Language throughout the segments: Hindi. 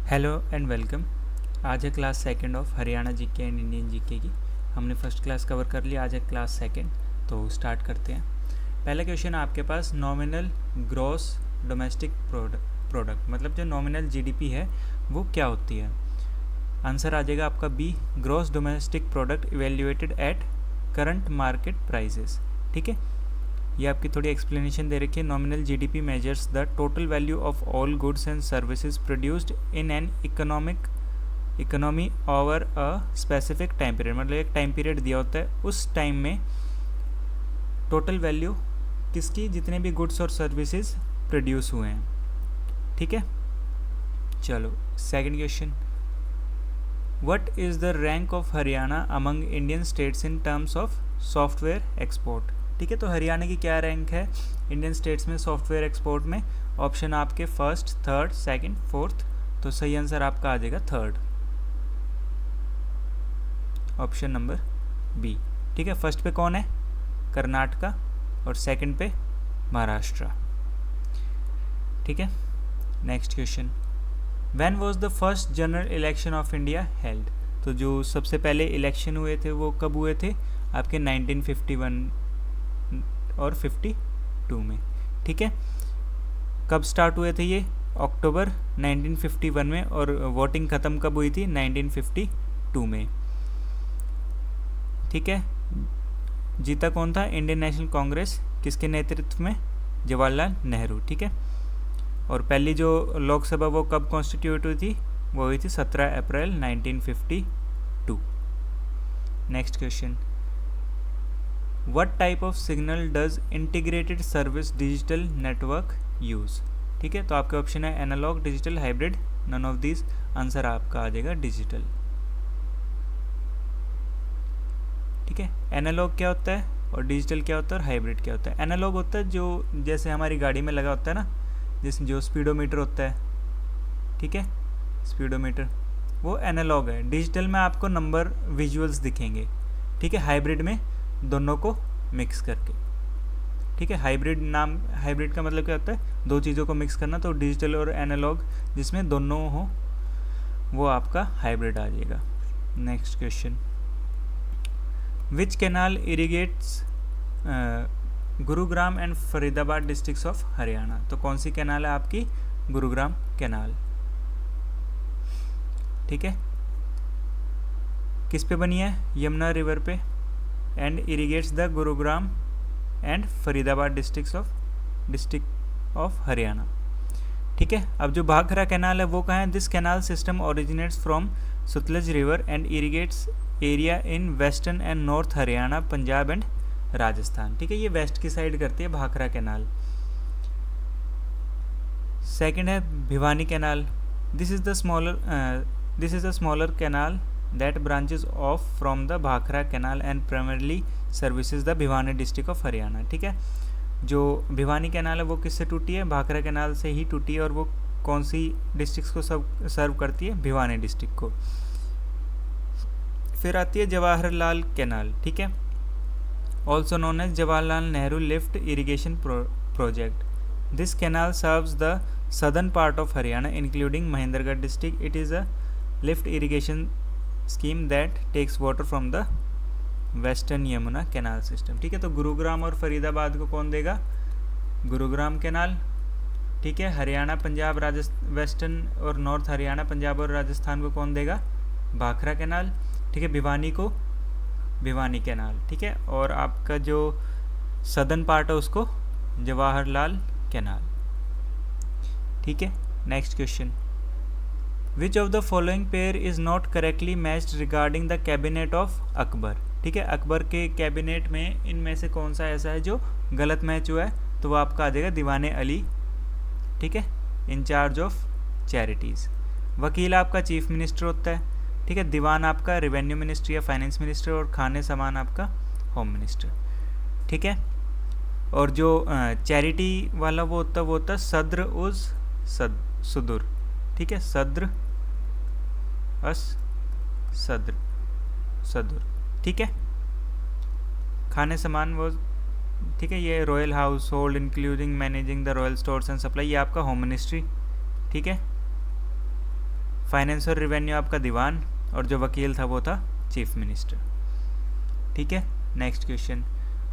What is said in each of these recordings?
Hello and welcome. आज है class second of Haryana GK and Indian GK की। हमने फर्स्ट क्लास कवर कर लिया, आज है क्लास सेकंड, तो स्टार्ट करते हैं। पहला क्वेश्चन आपके पास नॉमिनल ग्रॉस डोमेस्टिक प्रोडक्ट मतलब जो नॉमिनल जीडीपी है वो क्या होती है। आंसर आ जाएगा आपका B, gross domestic product evaluated at current market prices. ठीक है, ये आपकी थोड़ी एक्सप्लेनेशन दे रखी है। Nominal GDP measures the total value of all goods and services produced in an economy over a specific time period. मतलब एक टाइम पीरियड दिया होता है, उस टाइम में टोटल वैल्यू किसकी, जितने भी गुड्स और सर्विसेज प्रोड्यूस हुए हैं। ठीक है, चलो second question, what is the rank of Haryana among Indian states in terms of software export. ठीक है, तो हरियाणा की क्या रैंक है इंडियन स्टेट्स में सॉफ्टवेयर एक्सपोर्ट में। ऑप्शन आपके फर्स्ट, थर्ड, सेकंड, फोर्थ, तो सही आंसर आपका आ जाएगा थर्ड, ऑप्शन नंबर बी। ठीक है, फर्स्ट पे कौन है, कर्नाटका, और सेकंड पे महाराष्ट्र। ठीक है, next question, when was the first general election of India held. तो जो सबसे पहले इलेक्शन हुए थे वो कब हुए थे आपके 1951 और 52 में। ठीक है, कब स्टार्ट हुए थे ये, अक्टूबर 1951 में, और वोटिंग ख़त्म कब हुई थी 1952 में। ठीक है, जीता कौन था, इंडियन नेशनल कांग्रेस, किसके नेतृत्व में, जवाहरलाल नेहरू। ठीक है, और पहली जो लोकसभा वो कब कॉन्स्टिट्यूट हुई थी, वो हुई थी 17 अप्रैल 1952। Next question, what type of signal does integrated service digital network use. ठीक है, तो आपके ऑप्शन है analog, digital, hybrid, none of this. Answer आपका आ जाएगा डिजिटल। ठीक है, एनालॉग क्या होता है और डिजिटल क्या होता है और हाइब्रिड क्या होता है। एनालॉग होता है जो जैसे हमारी गाड़ी में लगा होता है ना, जैसे जो स्पीडोमीटर होता है। ठीक है, स्पीडोमीटर वो एनालॉग है। डिजिटल में आपको नंबर विजुअल्स दिखेंगे। ठीक है, हाइब्रिड में दोनों को मिक्स करके। ठीक है, हाइब्रिड का मतलब क्या होता है, दो चीज़ों को मिक्स करना। तो डिजिटल और एनालॉग जिसमें दोनों हो वो आपका हाइब्रिड आ जाएगा। Next question, which canal irrigates Gurugram and Faridabad districts of Haryana. तो कौन सी कैनाल है आपकी, गुरुग्राम कैनाल। ठीक है, किस पे बनी है, यमुना रिवर पे, and irrigates the Gurugram and Faridabad district of Haryana. ठीक है, अब जो भाखरा कैनाल है वो कहाँ है, this canal system originates from Sutlej river and irrigates area in western and north Haryana, Punjab and Rajasthan. ठीक है, ये वेस्ट की साइड करती है भाखरा कैनाल। सेकंड है Bhiwani canal, this is the smaller canal that branches off from the Bhakra canal and primarily services the Bhiwani district of Haryana. ठीक है, जो भिवानी कैनाल है वो किससे टूटी है, भाखरा कैनाल से ही टूटी है, और वो कौन सी डिस्ट्रिक्ट को सर्व करती है, भिवानी डिस्ट्रिक्ट को। फिर आती है जवाहरलाल कैनाल। ठीक है, also known as Jawaharlal Nehru lift irrigation project. This canal serves the southern part of Haryana including Mahendragarh district. It is a lift irrigation scheme that takes water from the western Yamuna canal system. ठीक है, तो गुरुग्राम और फरीदाबाद को कौन देगा, गुरुग्राम कैनाल। ठीक है, हरियाणा, पंजाब, वेस्टर्न और नॉर्थ हरियाणा, पंजाब और राजस्थान को कौन देगा, भाखरा कैनाल। ठीक है, भिवानी को भिवानी कैनाल। ठीक है, और आपका जो सदर्न पार्ट है उसको जवाहरलाल कैनाल। ठीक है, next question, which of the following pair is not correctly matched regarding the cabinet of Akbar. ठीक है, अकबर के कैबिनेट में इनमें से कौन सा ऐसा है जो गलत मैच हुआ है, तो वो आपका आ जाएगा दीवाने अली। ठीक है, इंचार्ज ऑफ चैरिटीज़। वकील आपका चीफ मिनिस्टर होता है। ठीक है, दीवान आपका रेवेन्यू मिनिस्टर या फाइनेंस मिनिस्टर, और खाने सामान आपका होम मिनिस्टर। ठीक है, और जो चैरिटी वाला वो होता है सद्र उज सुदुर। ठीक है, सद्र अस सदुर। ठीक है, खाने सामान वो ठीक है, ये royal house hold including managing the royal stores and supply, ये आपका होम मिनिस्ट्री। ठीक है, फाइनेंस और रेवेन्यू आपका दीवान, और जो वकील था वो था चीफ मिनिस्टर। ठीक है, next question,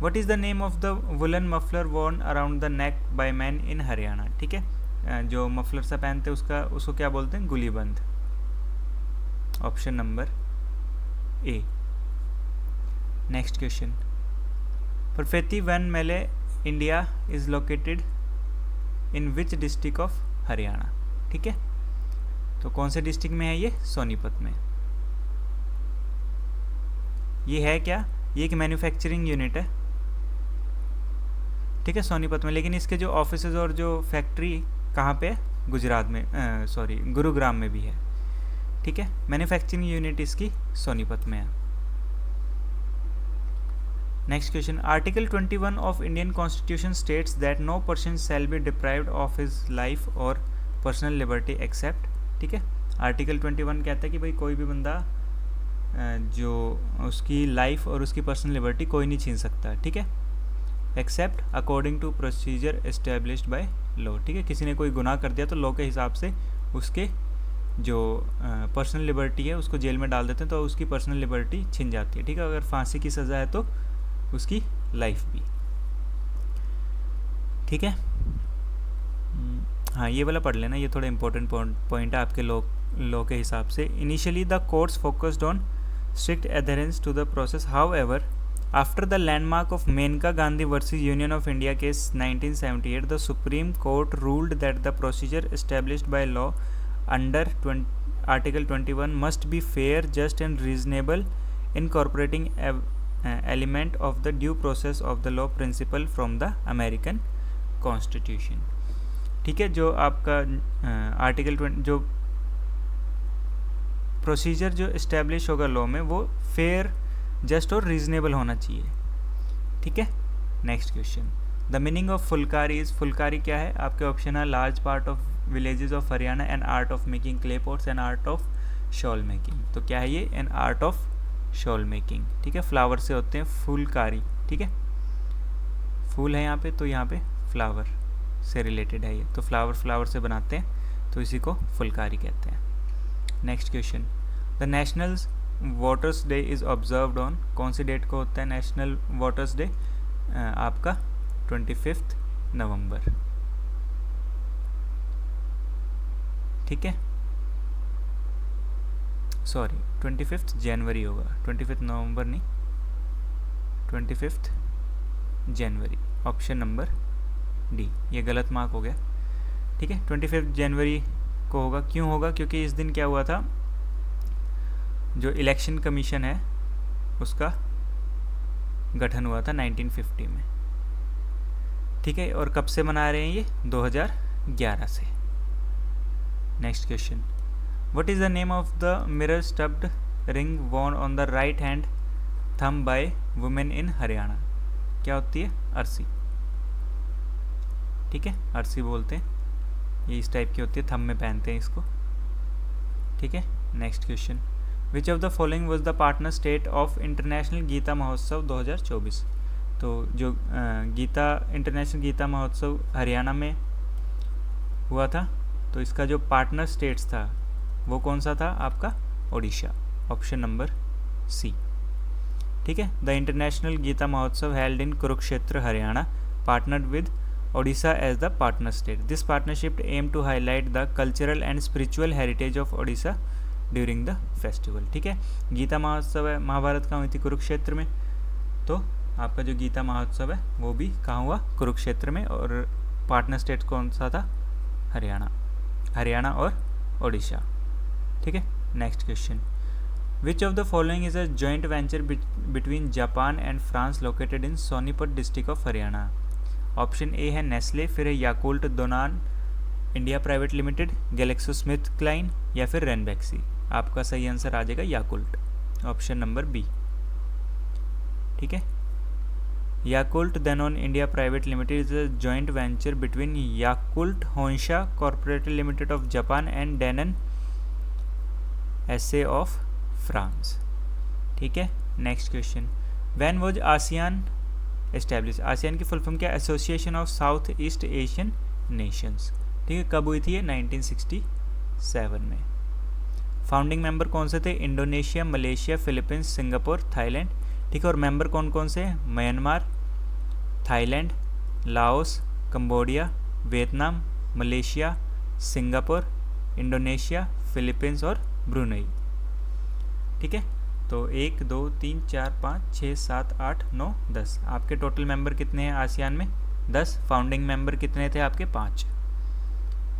what is the name of the woollen muffler worn around the neck by man in Haryana. ठीक है, जो मफलर सा पहनते उसको क्या बोलते हैं, गुलीबंद। Option number A. Next question, परफेती वैन मेले India is located in which district of Haryana. ठीक है, तो कौन से डिस्ट्रिक्ट में है ये, सोनीपत में। ये है क्या, ये एक मैन्युफैक्चरिंग यूनिट है। ठीक है, सोनीपत में, लेकिन इसके जो ऑफिसेज और जो फैक्ट्री कहाँ पे है, गुजरात में, गुरुग्राम में भी है। ठीक है, मैन्युफैक्चरिंग यूनिट इसकी सोनीपत में है। Next question, article 21 of Indian constitution states that no person shall be deprived of his life or personal liberty except. ठीक है, आर्टिकल 21 कहता है कि भाई कोई भी बंदा जो उसकी लाइफ और उसकी पर्सनल लिबर्टी कोई नहीं छीन सकता। ठीक है, except according to procedure established by law. ठीक है, किसी ने कोई गुनाह कर दिया तो लॉ के हिसाब से उसके जो पर्सनल लिबर्टी है उसको जेल में डाल देते हैं, तो उसकी पर्सनल लिबर्टी छिन जाती है। ठीक है, अगर फांसी की सज़ा है तो उसकी लाइफ भी। ठीक है, हाँ ये वाला पढ़ लेना, ये थोड़ा इंपॉर्टेंट पॉइंट है आपके लॉ के हिसाब से। Initially the courts focused on strict adherence to the process. However, after the landmark of Menka Gandhi versus Union of India case 1978, the Supreme Court ruled that the procedure established by law under Article 21 must be fair, just and reasonable, incorporating element of the due process of the law principle from the American Constitution. ठीक है, जो आपका आर्टिकल 20 जो प्रोसीजर जो इस्टेब्लिश होगा लॉ में वो फेयर, जस्ट और रीजनेबल होना चाहिए। ठीक है, next question, the meaning of Phulkari is, Phulkari क्या है आपके ऑप्शन है, large part of villages of Haryana, an art of making clay pots, an art of shawl making. तो क्या है ये, an art of shawl making. ठीक है, फ्लावर से होते हैं फुलकारी। ठीक है, फूल है यहाँ पे, तो यहाँ पे फ्लावर से रिलेटेड है ये, तो फ्लावर से बनाते हैं, तो इसी को फुलकारी कहते हैं। Next question, the national waters day is observed on, कौन सी डेट को होता है नेशनल वाटर्स डे, आपका 25 नवंबर। ठीक है, सॉरी 25 जनवरी होगा, 25 नवंबर नहीं, 25 जनवरी। ऑप्शन नंबर डी, ये गलत मार्क हो गया। ठीक है, 25 जनवरी को होगा, क्यों होगा, क्योंकि इस दिन क्या हुआ था, जो इलेक्शन कमीशन है उसका गठन हुआ था 1950 में। ठीक है, और कब से मना रहे हैं ये, 2011 से। Next question, what is the name of the mirror studded ring worn on the right hand thumb by women in Haryana. क्या होती है, अर्सी। ठीक है, अर्सी बोलते हैं, ये इस टाइप की होती है, थंब में पहनते हैं इसको। ठीक है, next question, which of the following was the partner state of international Gita Mahotsav 2024। तो जो इंटरनेशनल गीता महोत्सव हरियाणा में हुआ था, तो इसका जो पार्टनर स्टेट्स था वो कौन सा था आपका, ओडिशा। Option number C. ठीक है, द इंटरनेशनल गीता महोत्सव held in Kurukshetra Haryana partnered with Odisha as the partner state. This partnership aimed to highlight the cultural and spiritual heritage of Odisha during the festival. ठीक है, गीता महोत्सव है, महाभारत कहाँ हुई थी, कुरुक्षेत्र में, तो आपका जो गीता महोत्सव है वो भी कहाँ हुआ, कुरुक्षेत्र में, और पार्टनर स्टेट कौन सा था, हरियाणा और ओडिशा। ठीक है, next question, which of the following is a joint venture between Japan and France located in Sonipat district of Haryana. Option A है नेस्ले, फिर है Yakult Danone India private limited, Glaxo Smith Kline, या फिर रेनबैक्सी। आपका सही आंसर आ जाएगा याकुल्ट, ऑप्शन नंबर बी। ठीक है, Yakult Danone India private limited is a joint venture between Yakult Honsha corporated limited of Japan and Danone SA of France. ठीक है, next question, when was ASEAN establish. ASEAN की फुल फॉर्म क्या, association of south east Asian nations. ठीक है, कब हुई थी ये, 1967 में। फाउंडिंग मेंबर कौन से थे? Indonesia, Malaysia, Philippines, Singapore, Thailand. ठीक है, और मेंबर कौन कौन से? Myanmar, Thailand, Laos, Cambodia, Vietnam, Malaysia, Singapore, Indonesia, Philippines और ब्रुनेई। ठीक है, तो 1 2 3 4 5 6 7 8 9 10 आपके टोटल मेंबर कितने हैं आसियान में? 10। फाउंडिंग मेंबर कितने थे आपके? 5।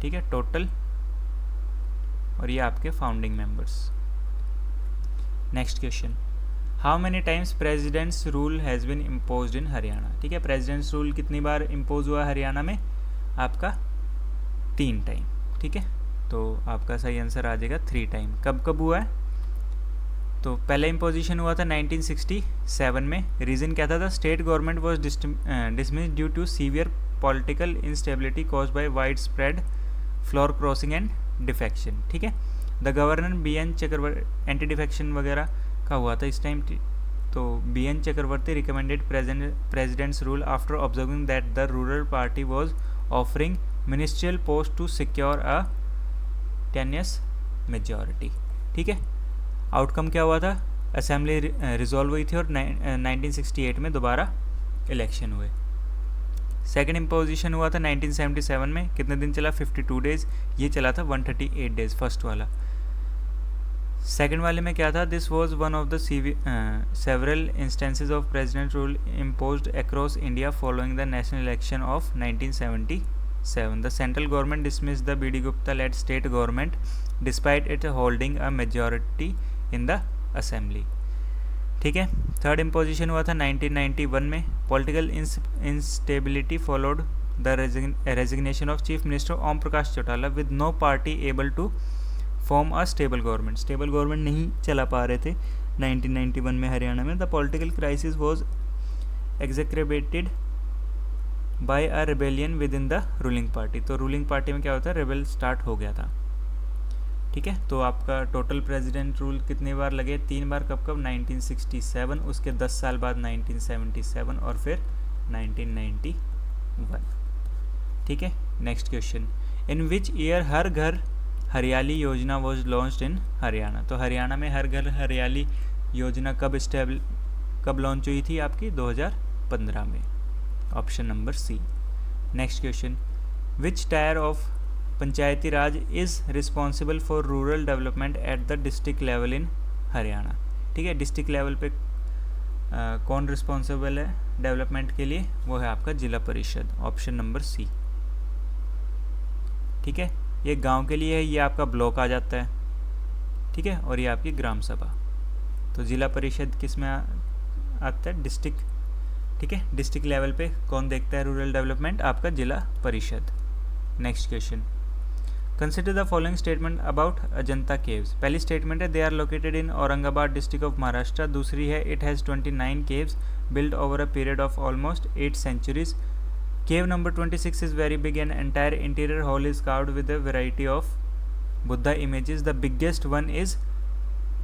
ठीक है, टोटल, और ये आपके founding members. Next question, how many times presidents rule has been imposed in Haryana? ठीक है, प्रेसिडेंट्स रूल कितनी बार इम्पोज हुआ हरियाणा में? आपका 3 टाइम। ठीक है, तो आपका सही आंसर आ जाएगा 3 टाइम। कब कब हुआ है? तो पहला इम्पोजिशन हुआ था 1967 में। रीज़न क्या था? State government was dismissed due to severe political instability caused by wide spread floor crossing and defection. ठीक है, the governor BN Chakravarti, anti defection वगैरह का हुआ था इस टाइम। तो BN Chakravarti recommended president's rule after observing that the rural party was offering ministerial post to secure a tenuous majority. ठीक है, आउटकम क्या हुआ था? असेंबली रिजॉल्व हुई थी और 1968 में दोबारा इलेक्शन हुए। सेकंड इम्पोजिशन हुआ था 1977 में। कितने दिन चला? 52 डेज। ये चला था 138 डेज फर्स्ट वाला। सेकंड वाले में क्या था? This was one of the several instances of president rule imposed across India following the national election of 1977. The central government dismissed the BD Gupta led state government despite it holding a majority in the assembly. ठीक है, थर्ड इम्पोजिशन हुआ था 1991 में। Political instability followed the resignation of chief minister Om Prakash Chautala with no party able to form a stable government. Stable government नहीं चला पा रहे थे 1991 में हरियाणा में। The political crisis was exacerbated by a rebellion within the ruling party. तो रूलिंग पार्टी में क्या होता है? रेबेल स्टार्ट हो गया था। ठीक है, तो आपका टोटल प्रेसिडेंट रूल कितने बार लगे? 3 बार। कब कब? 1967, उसके 10 साल बाद 1977 और फिर 1991। ठीक है, next question, in which year Har Ghar Hariyali योजना वॉज लॉन्च्ड इन हरियाणा? तो हरियाणा में हर घर हरियाली योजना कब लॉन्च हुई थी आपकी? 2015 में। Option number C. Next question, which tier of Panchayati Raj is responsible for rural development at the district level in Haryana? ठीक है, डिस्ट्रिक्ट लेवल पे कौन रिस्पॉन्सिबल है डेवलपमेंट के लिए? वो है आपका Zila Parishad. Option number C. ठीक है, ये गांव के लिए है, ये आपका ब्लॉक आ जाता है। ठीक है, और ये आपकी ग्राम सभा। तो जिला परिषद किस में आता है? डिस्ट्रिक्ट। ठीक है, डिस्ट्रिक्ट लेवल पे कौन देखता है रूरल डेवलपमेंट? आपका Zila Parishad. Next question, consider the following statement about Ajanta caves. पहली स्टेटमेंट है they are located in Aurangabad district of Maharashtra. दूसरी है it has 29 caves build over a period of almost 8 centuries. Cave number 26 is very big and entire interior hall is carved with a variety of Buddha images. The biggest one is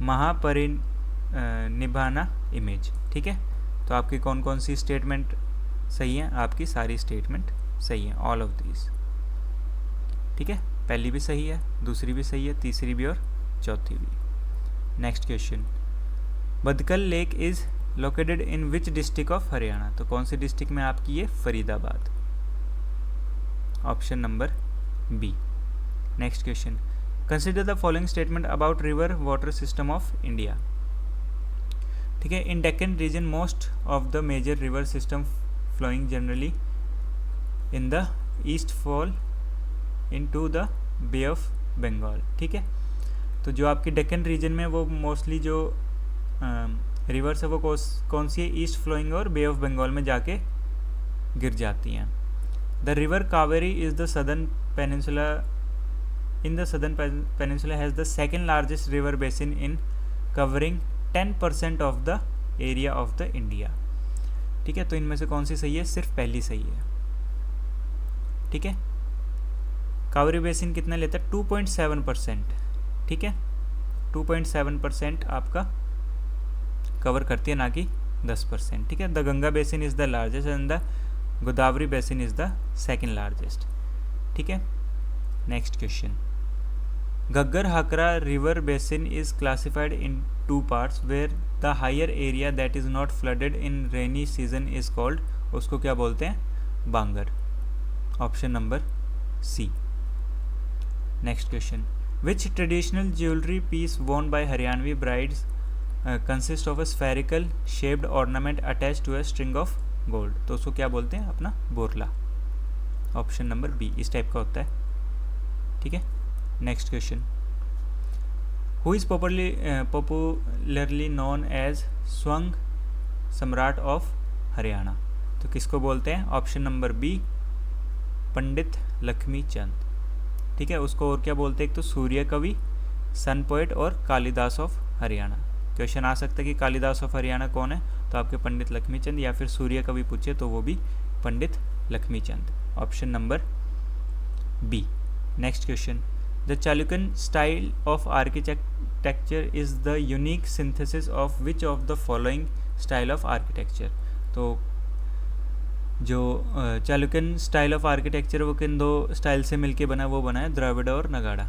Mahaparinibbana image. ठीक है, तो आपकी कौन कौन सी स्टेटमेंट सही है? आपकी सारी स्टेटमेंट सही है, ऑल ऑफ दीज। ठीक है, पहली भी सही है, दूसरी भी सही है, तीसरी भी और चौथी भी। Next question, Badkhal lake is located in which district of Haryana? तो कौन सी डिस्ट्रिक्ट में आपकी ये? Faridabad. Option number B. Next question, consider the following statement about river water system of India. ठीक है, in Deccan region most of the major river system flowing generally in the east fall into the bay of Bengal. ठीक है, तो जो आपकी डेक्कन रीजन में वो मोस्टली जो रिवर्स है वो कौन सी है? ईस्ट फ्लोइंग और बे ऑफ बंगाल में जाके गिर जाती हैं। The river Kaveri is the southern peninsula in the southern peninsula has the second largest river basin in covering 10% of the area of the India. ठीक है, तो इनमें से कौन सी सही है? सिर्फ पहली सही है। ठीक है, कावेरी बेसिन कितना लेता है? 2.7%। ठीक है, 2.7% आपका कवर करती है, ना कि 10%। ठीक है, the Ganga basin is the largest and the Godavari basin is the second largest. ठीक है, next question, Ghaggar Hakra river basin is classified in two parts where the higher area that is not flooded in rainy season is called, उसको क्या बोलते हैं, Bangar. Option number C. Next question. Which traditional jewelry piece worn by Haryanvi brides consists of a spherical shaped ornament attached to a string of gold? तो उसको क्या बोलते हैं, अपना बोरला. ऑप्शन नंबर बी इस टाइप का होता है. ठीक है. Next question. Who is popularly known as Swang Samrat of Haryana? तो किसको बोलते हैं? Option number B Pandit Lakshmi Chand. ठीक है. उसको और क्या बोलते हैं? एक तो सूर्य कवि, सन पोएट और कालिदास ऑफ हरियाणा. क्वेश्चन आ सकता है कि कालिदास ऑफ हरियाणा कौन है, तो आपके पंडित लक्ष्मी चंद, या फिर सूर्य कवि पूछे तो वो भी Pandit Lakshmi Chand. Option number B. Next question. The Chalukyan style of architecture is the unique synthesis of which of the following style of architecture? तो जो चालुक्यन स्टाइल ऑफ आर्किटेक्चर वो किन दो स्टाइल से मिलके बना, वो बना है द्रविड़ और नगाड़ा.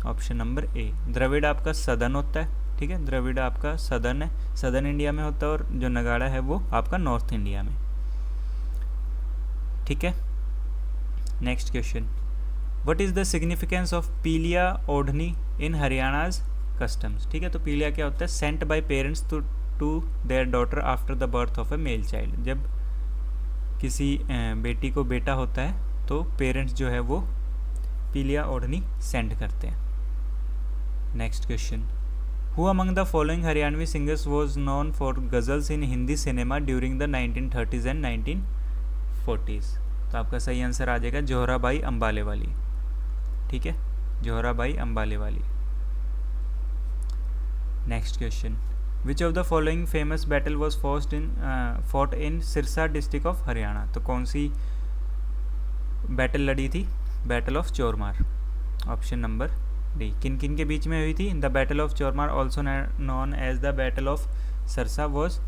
ऑप्शन नंबर ए. द्रविड़ आपका सदर्न होता है. ठीक है. द्रविड़ आपका सदर्न है, सदर्न इंडिया में होता है, और जो नगाड़ा है वो आपका नॉर्थ इंडिया में. ठीक है. Next question. What is the significance of पीलिया ओढ़नी इन हरियाणाज कस्टम्स? ठीक है. तो पीलिया क्या होता है? Sent by parents to their daughter after the birth of a male child. जब किसी बेटी को बेटा होता है तो पेरेंट्स जो है वो पीलिया ओढ़नी सेंड करते हैं. Next question. Who among the following Haryanvi singers was known for ghazals in Hindi cinema during the 1930s and 1940s? तो आपका सही आंसर आ जाएगा जोहराबाई अंबाले वाली. ठीक है. जोहराबाई अंबाले वाली. Next question. Which of the following famous battle was fought in Sirsa district of Haryana? तो कौन सी बैटल लड़ी थी? Battle of Chormar. Option number D. किन किन के बीच में हुई थी? The battle of Chormar also known as the battle of Sarsa was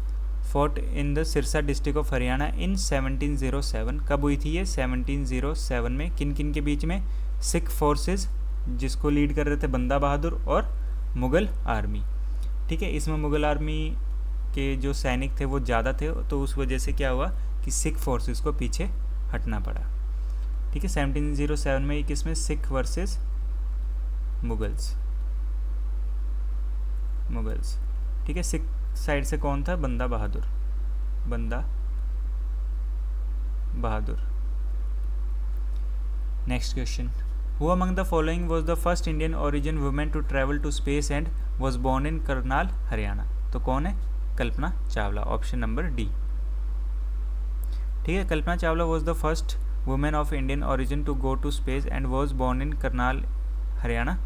fought in the Sirsa district of Haryana in 1707. कब हुई थी ये? 1707 में. किन किन के बीच में? सिख फोर्सेस जिसको लीड कर रहे थे बंदा बहादुर, और मुग़ल आर्मी. ठीक है. इसमें मुग़ल आर्मी के जो सैनिक थे वो ज़्यादा थे, तो उस वजह से क्या हुआ कि सिख फोर्सेस को पीछे हटना पड़ा. ठीक है. 1707 में ये किसमें? सिख वर्सेस मुगल्स. ठीक है. सिख साइड से कौन था? Banda Bahadur. Next question. Who among the following was the first Indian origin women to travel to space and was born in Karnal Haryana? तो कौन है? Kalpana Chawla. Option number D. ठीक है. Kalpana Chawla was the first women of Indian origin to go to space and was born in Karnal Haryana,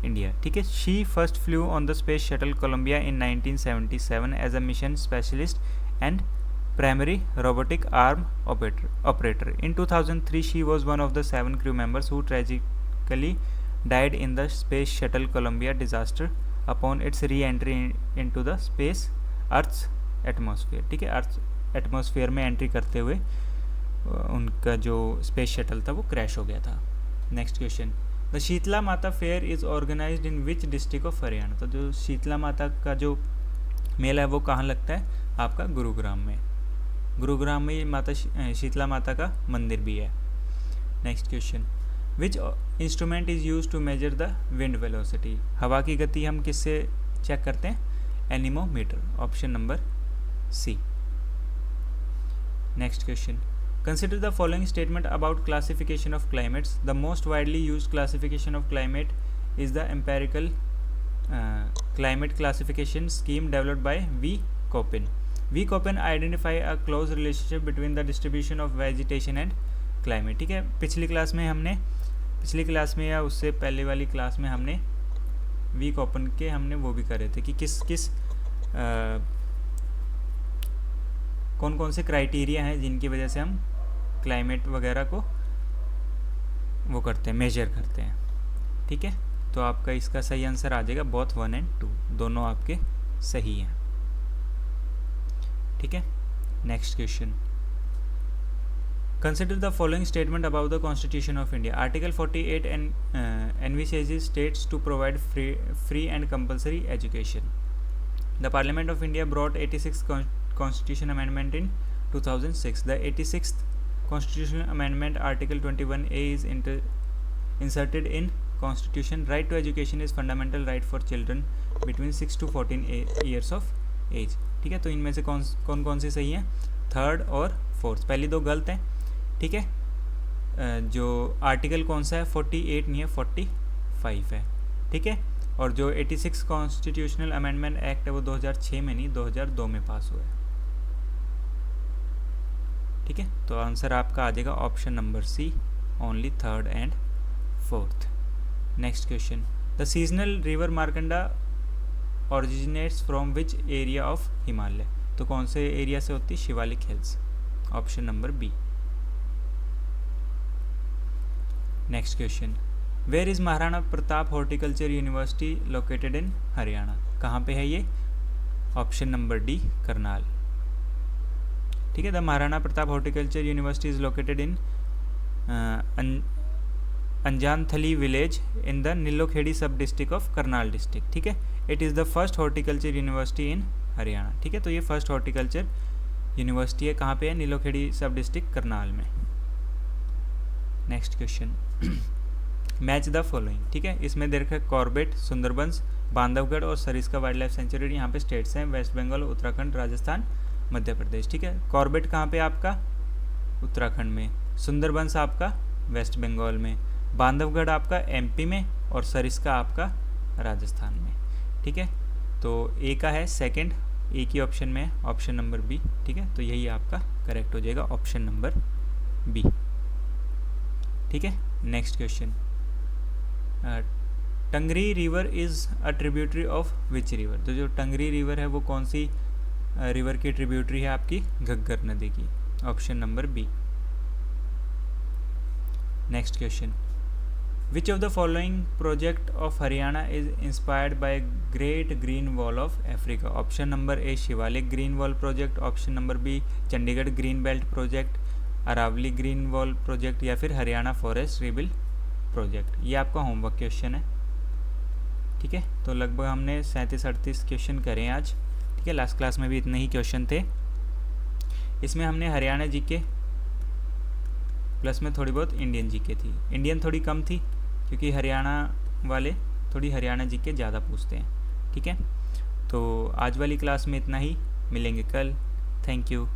India. ठीक है. She first flew on the space shuttle Columbia in 1977 as a mission specialist and primary robotic arm operator. In 2003, she was one of the 7 crew members who tragically died in the space shuttle Columbia disaster upon its re-entry into the space Earth's atmosphere. ठीक है. अर्थ एटमॉस्फेयर में एंट्री करते हुए उनका जो स्पेस शटल था वो क्रैश हो गया था. Next question. The Sheetla Mata fair is organised in which district of Haryana? तो जो शीतला माता का जो मेला है वो कहाँ लगता है? आपका गुरुग्राम में. गुरुग्राम में माता शीतला माता का मंदिर भी है. Next question. Which instrument is use to measure the wind velocity? हवा की गति हम किससे चेक करते हैं? Anemometer. Option number C. Next question. Consider the following statement about classification of climates. The most widely use classification of climate is the empirical climate classification scheme developed by V Koppen. V Koppen identify a close relationship between the distribution of vegetation and climate. ठीक है. पिछली क्लास में या उससे पहले वाली क्लास में हमने वी कोपेन के हमने वो भी करे थे कि किस कौन कौन से क्राइटेरिया हैं जिनकी वजह से हम क्लाइमेट वगैरह को वो करते हैं, मेजर करते हैं. ठीक है. तो आपका इसका सही आंसर आ जाएगा बोथ 1 and 2, दोनों आपके सही हैं. ठीक है. Next question. Consider the following statement about the constitution of India. Article 48 envisages states to provide free and compulsory education. The Parliament of India brought 86th Constitution Amendment in 2006. The 86th Constitutional Amendment Article 21A is inserted in Constitution. Right to education is fundamental right for children between 6 to 14 years of age. ठीक है, तो इनमें से कौन कौन सी सही है? थर्ड और फोर्थ, पहली दो गलत हैं. ठीक है, जो आर्टिकल कौन सा है? 48 नहीं है, 45 है. ठीक है, और जो 86 कॉन्स्टिट्यूशनल अमेंडमेंट एक्ट है वो 2006 में नहीं 2002 में पास हुआ है. ठीक है, तो आंसर आपका आ जाएगा option number C, only third and fourth. Next question, the seasonal river Markanda originates from which area of Himalaya? तो कौन से एरिया से होती है? Shivalik hills, option number B. Next question, where is Maharana Pratap horticulture university located in Haryana? कहाँ पे है ये? Option number D, Karnal. ठीक है, the Maharana Pratap horticulture university is located in Anjanthali village in the Nilokheri सब डिस्ट्रिक्ट ऑफ करनाल डिस्ट्रिक्ट. ठीक है, it is the first horticulture university in Haryana. ठीक है, तो ये फर्स्ट हॉर्टिकल्चर यूनिवर्सिटी है. कहाँ पे है? नीलोखेड़ी सब डिस्ट्रिक्ट करनाल में. Next question, match the following. ठीक है, इसमें दे रखा है कॉर्बेट, सुंदरबंस, बांधवगढ़ और सरिस्का वाइल्ड लाइफ सेंचुरी. यहाँ पे स्टेट्स हैं वेस्ट बंगाल, उत्तराखंड, राजस्थान, मध्य प्रदेश. ठीक है, कॉर्बेट कहाँ पे आपका? उत्तराखंड में. सुंदरबंस आपका वेस्ट बंगाल में. बांधवगढ़ आपका एमपी में और सरिस्का आपका राजस्थान में. ठीक है, तो ए का है सेकंड, ए की ऑप्शन में है ऑप्शन नंबर बी. ठीक है, तो यही आपका करेक्ट हो जाएगा, ऑप्शन नंबर बी. ठीक है, next question, Tangri river is a tributary of which river? तो जो टंगरी रिवर है वो कौन सी रिवर की ट्रिब्यूटरी है? आपकी घग्गर नदी की, option number B. Next question, which of the following project of Haryana is inspired by great green wall of Africa? Option number A, Shivalik green wall project, option number B, Chandigarh green belt project, Aravalli green wall project, या फिर हरियाणा फॉरेस्ट रिबिल्ड प्रोजेक्ट. ये आपका होमवर्क क्वेश्चन है. ठीक है, तो लगभग हमने 37-38 क्वेश्चन करे हैं आज. ठीक है, लास्ट क्लास में भी इतने ही क्वेश्चन थे. इसमें हमने हरियाणा जीके प्लस में थोड़ी बहुत इंडियन जीके थी. इंडियन थोड़ी कम थी क्योंकि हरियाणा वाले थोड़ी हरियाणा जीके ज़्यादा पूछते हैं. ठीक है, तो आज वाली क्लास में इतना ही. मिलेंगे कल. Thank you.